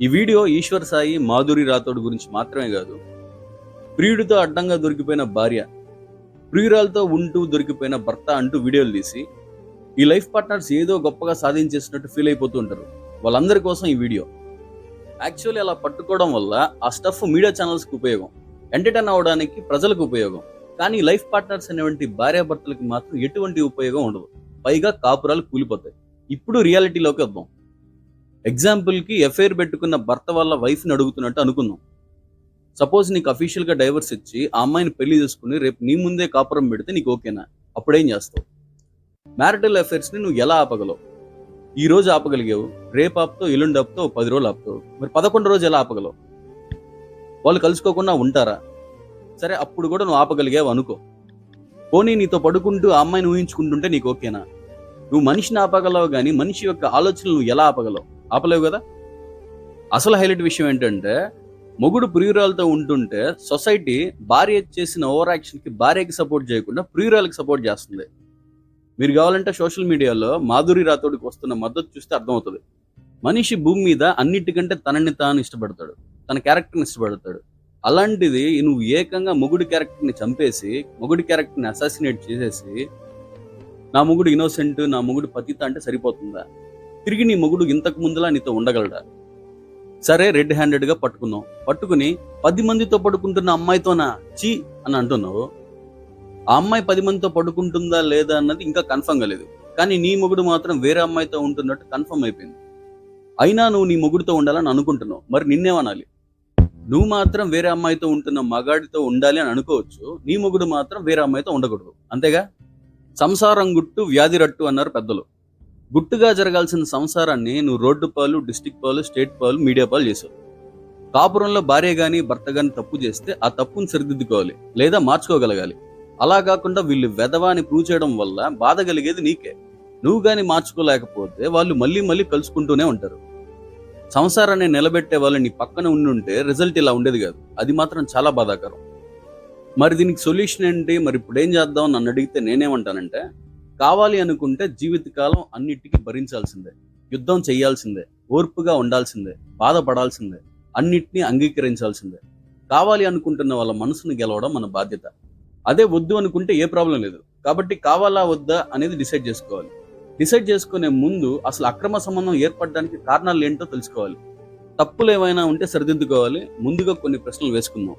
ఈ వీడియో ఈశ్వర్ సాయి, మాధురి రాథోడ్ గురించి మాత్రమే కాదు, ప్రియుడితో అడ్డంగా దొరికిపోయిన భార్య, ప్రియురాలతో ఉంటూ దొరికిపోయిన భర్త అంటూ వీడియోలు తీసి ఈ లైఫ్ పార్ట్నర్స్ ఏదో గొప్పగా సాధించేసినట్టు ఫీల్ అయిపోతూ ఉంటారు. వాళ్ళందరి కోసం ఈ వీడియో. యాక్చువల్లీ అలా పట్టుకోవడం వల్ల ఆ స్టఫ్ మీడియా ఛానల్స్కి ఉపయోగం, ఎంటర్టైన్ అవ్వడానికి ప్రజలకు ఉపయోగం. కానీ లైఫ్ పార్ట్నర్స్ అనేటువంటి భార్యాభర్తలకి మాత్రం ఎటువంటి ఉపయోగం ఉండదు. పైగా కాపురాలు కూలిపోతాయి. ఇప్పుడు రియాలిటీలోకి వద్దాం. ఎగ్జాంపుల్కి ఎఫ్ఐఆర్ పెట్టుకున్న భర్త వాళ్ళ వైఫ్ని అడుగుతున్నట్టు అనుకుందాం. సపోజ్ నీకు అఫీషియల్గా డైవర్స్ ఇచ్చి ఆ అమ్మాయిని పెళ్లి చేసుకుని రేపు నీ ముందే కాపురం పెడితే నీకు ఓకేనా? అప్పుడేం చేస్తావు? మ్యారిటల్ అఫైర్స్ని నువ్వు ఎలా ఆపగలవు? ఈ రోజు ఆపగలిగావు, రేపు ఆపుతావు, ఎల్లుండి ఆపుతావు, 10 రోజులు ఆపుతావు. మరి 11 రోజు ఎలా ఆపగలవు? వాళ్ళు కలుసుకోకుండా ఉంటారా? సరే, అప్పుడు కూడా నువ్వు ఆపగలిగావు అనుకో. పోనీ నీతో పడుకుంటూ ఆ అమ్మాయిని ఊహించుకుంటుంటే నీకు ఓకేనా? నువ్వు మనిషిని ఆపగలవు, కానీ మనిషి యొక్క ఆలోచనలు నువ్వు ఎలా ఆపగలవు? ఆపలేవు కదా. అసలు హైలైట్ విషయం ఏంటంటే, మొగుడు ప్రియురాలతో ఉంటుంటే సొసైటీ భార్య చేసిన ఓవర్ యాక్షన్కి భార్యకి సపోర్ట్ చేయకుండా ప్రియురాలకి సపోర్ట్ చేస్తుంది. మీరు కావాలంటే సోషల్ మీడియాలో మాధురి రాథోడ్కి వస్తున్న మద్దతు చూస్తే అర్థమవుతుంది. మనిషి భూమి మీద అన్నిటికంటే తనని తాను ఇష్టపడతాడు, తన క్యారెక్టర్ని ఇష్టపడతాడు. అలాంటిది నువ్వు ఏకంగా మొగుడి క్యారెక్టర్ని చంపేసి, మొగుడి క్యారెక్టర్ని అసాసినేట్ చేసేసి, నా మొగుడు ఇన్నోసెంట్, నా మొగుడు పతిత అంటే సరిపోతుందా? తిరిగి నీ మొగుడు ఇంతకు ముందులా నీతో ఉండగలడా? సరే, రెడ్ హ్యాండెడ్గా పట్టుకుని 10 మందితో పడుకుంటున్న అమ్మాయితోనా చీ అని అంటున్నావు. ఆ అమ్మాయి 10 మందితో పడుకుంటుందా లేదా అన్నది ఇంకా కన్ఫర్మ్ కాలేదు. కానీ నీ మొగుడు మాత్రం వేరే అమ్మాయితో ఉంటున్నట్టు కన్ఫర్మ్ అయిపోయింది. అయినా నువ్వు నీ మొగుడితో ఉండాలని అనుకుంటున్నావు. మరి నిన్నేమనాలి? నువ్వు మాత్రం వేరే అమ్మాయితో ఉంటున్న మగాడితో ఉండాలి అని అనుకోవచ్చు, నీ మొగుడు మాత్రం వేరే అమ్మాయితో ఉండకూడదు. అంతేగా. సంసారం గుట్టు, వ్యాధి రట్టు అన్నారు పెద్దలు. గుట్టుగా జరగాల్సిన సంసారాన్ని నువ్వు రోడ్డు పాలు, డిస్టిక్ పాలు, స్టేట్ పాలు, మీడియా పాలు చేసావు. కాపురంలో భార్య గాని భర్త గాని తప్పు చేస్తే ఆ తప్పును సరిదిద్దుకోవాలి, లేదా మార్చుకోగలగాలి. అలా కాకుండా వీళ్ళు వెధవాని ప్రూవ్ చేయడం వల్ల బాధ కలిగేది నీకే. నువ్వు గాని మార్చుకోలేకపోతే వాళ్ళు మళ్ళీ మళ్ళీ కలుసుకుంటూనే ఉంటారు. సంసారాన్ని నిలబెట్టే వాళ్ళు నీ పక్కన ఉండుంటే రిజల్ట్ ఇలా ఉండేది కాదు. అది మాత్రం చాలా బాధాకరం. మరి దీనికి సొల్యూషన్ ఏంటి? మరి ఇప్పుడు ఏం చేద్దాం నన్ను అడిగితే నేనేమంటానంటే, కావాలి అనుకుంటే జీవితకాలం అన్నిటికీ భరించాల్సిందే, యుద్ధం చేయాల్సిందే, ఓర్పుగా ఉండాల్సిందే, బాధపడాల్సిందే, అన్నిటినీ అంగీకరించాల్సిందే. కావాలి అనుకుంటున్న వాళ్ళ మనసును గెలవడం మన బాధ్యత. అదే వద్దు అనుకుంటే ఏ ప్రాబ్లం లేదు. కాబట్టి కావాలా వద్దా అనేది డిసైడ్ చేసుకోవాలి. డిసైడ్ చేసుకునే ముందు అసలు అక్రమ సంబంధం ఏర్పడడానికి కారణాలు ఏంటో తెలుసుకోవాలి. తప్పులు ఏమైనా ఉంటే సరిదిద్దుకోవాలి. ముందుగా కొన్ని ప్రశ్నలు వేసుకుందాం.